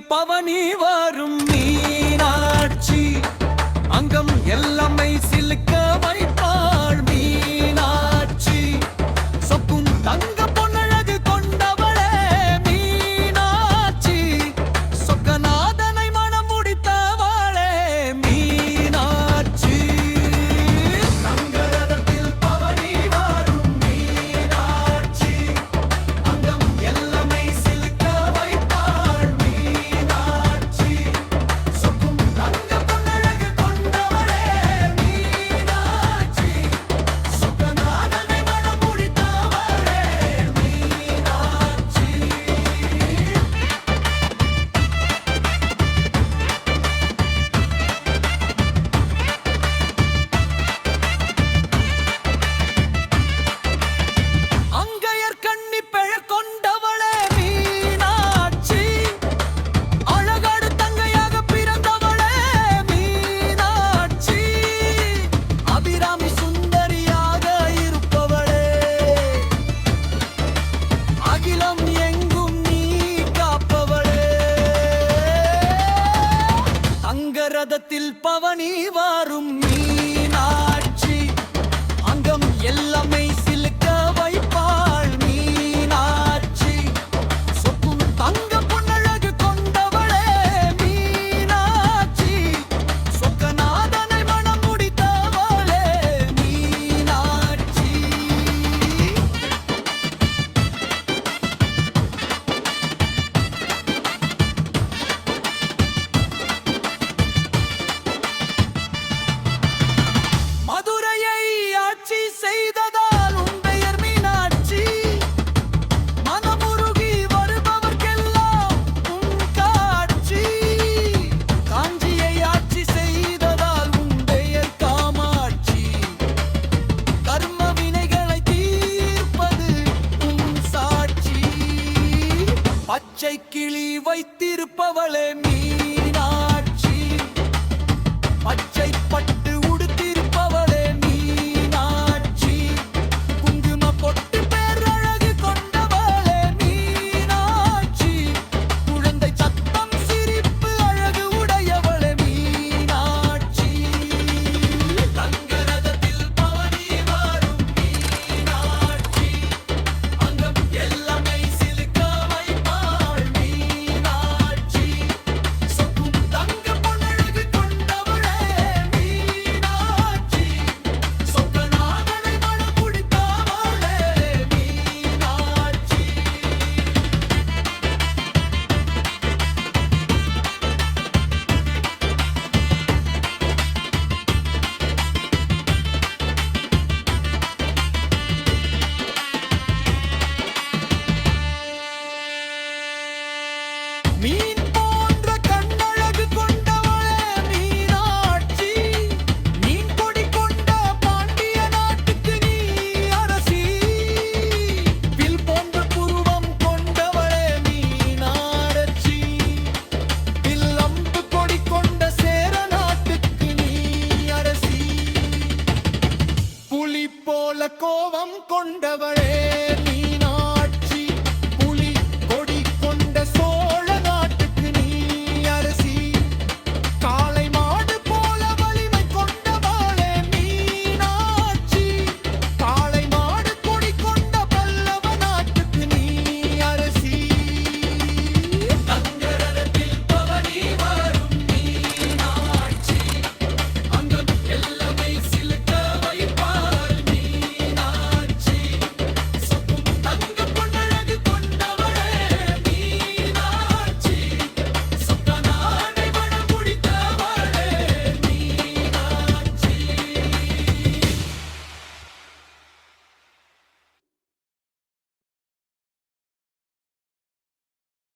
பவனி வரும் மீனாட்சி அங்கம் எல்லாமை சிலுக்க வைப்பாள் மீனாட்சி சொக்கும் தங்க பொன்னழகு கொண்டவளே மீனாட்சி சொக்கநாதனை மனம் முடித்தவளே மீனாட்சி தங்கரதத்தில் பவனி வரும் மீனாட்சி அங்கம் எல்லாமை சிலுக்க வைப்பாள் மீனாட்சி சொக்கும் தங்க பொன்னழகு கொண்டவளே மீனாட்சி சொக்கநாதனை மனம் முடித்தவளே மீனாட்சி அங்கையர் கண்ணி பெயர் கொண்டவளே மீனாட்சி அழகாடு தங்கையாக பிறந்தவளே மீனாட்சி அபிராமி சுந்தரியாக இருப்பவளே அகிலம் எங்கும் நீ காப்பவளே தங்கரதத்தில் பவனி வரும் மீனாட்சி அங்கம் எல்லாமே சிலுக்க வைப்பாள் மீனாட்சி சொக்கும் தங்க பொன்னழகு கொண்டவளே மீனாட்சி சொக்கநாதனை மனம் முடித்தவளே மீனாட்சி மதுரையை ஆட்சி செய்ததால் உன் பெயர் மீனாட்சி மனமுருகி வருபவர்க்கெல்லாம் உன் காட்சி காஞ்சியை ஆட்சி செய்ததால் உன் பெயர் காமாட்சி கர்ம வினைகளை தீர்ப்பது உன் சாட்சி பச்சை கிளி வைத்திருப்பவளே மீனாட்சி பச்சை பட்டு உடுத்திருப்பவளே மீனாட்சி குங்கும பொட்டு பேரழகு கொண்டவளே மீனாட்சி குழந்தை சத்தம் சிரிப்பு அழகு உடையவளே மீனாட்சி தங்கரதத்தில் பவனி வரும் மீனாட்சி அங்கம் எல்லாமே சிலுக்க வைப்பாள் மீனாட்சி சொக்கும் தங்க பொன்னழகு கொண்டவளே மீனாட்சி சொக்கநாதனை மனம் முடித்தவளே மீனாட்சி மீன் போன்ற கண்ணழகு கொண்டவளே மீனாட்சி மீன் கொடி கொண்ட பாண்டிய நாட்டுக்கு நீ அரசி வில் போன்ற புருவம் கொண்டவளே மீனாட்சி வில் அம்பு கொடி கொண்ட சேர நாட்டுக்கு நீ அரசி புலி போல கோபம் கொண்டவளே